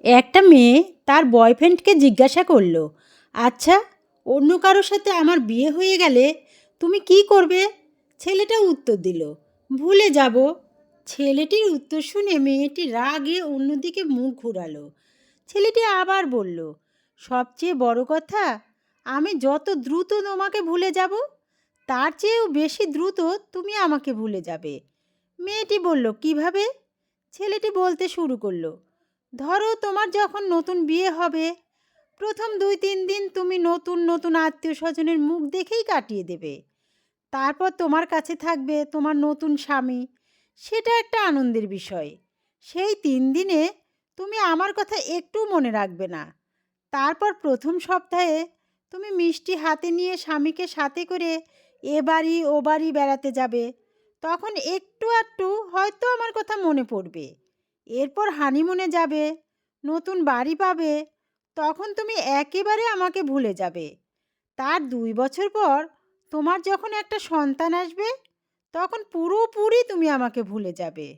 একটা মেয়ে তার বয়ফ্রেন্ডকে জিজ্ঞাসা করলো, আচ্ছা, অন্য কারোর সাথে আমার বিয়ে হয়ে গেলে তুমি কি করবে? ছেলেটা উত্তর দিল, ভুলে যাব। ছেলেটির উত্তর শুনে মেয়েটি রাগে অন্যদিকে মুখ ঘুরালো। ছেলেটি আবার বলল, সবচেয়ে বড় কথা, আমি যত দ্রুত তোমাকে ভুলে যাব, তার চেয়েও বেশি দ্রুত তুমি আমাকে ভুলে যাবে। মেয়েটি বলল, কিভাবে? ছেলেটি বলতে শুরু করলো, ধরো তোমার যখন নতুন বিয়ে হবে, প্রথম 2-3 দিন তুমি নতুন নতুন আত্মীয় স্বজনের মুখ দেখেই কাটিয়ে দেবে। তারপর তোমার কাছে থাকবে তোমার নতুন স্বামী। সেটা একটা আনন্দের বিষয়। সেই 3 দিনে তুমি আমার কথা একটু মনে রাখবে না। তারপর প্রথম সপ্তাহে তুমি মিষ্টি হাতে নিয়ে স্বামীকে সাথে করে এ বাড়ি ও বাড়ি বেড়াতে যাবে। তখন একটু আধটু হয়তো আমার কথা মনে পড়বে। এরপর হানিমুনে যাবে, নতুন বাড়ি পাবে, তখন তুমি একেবারে আমাকে ভুলে যাবে। তার 2 বছর পর তোমার যখন একটা সন্তান আসবে, তখন পুরোপুরি তুমি আমাকে ভুলে যাবে।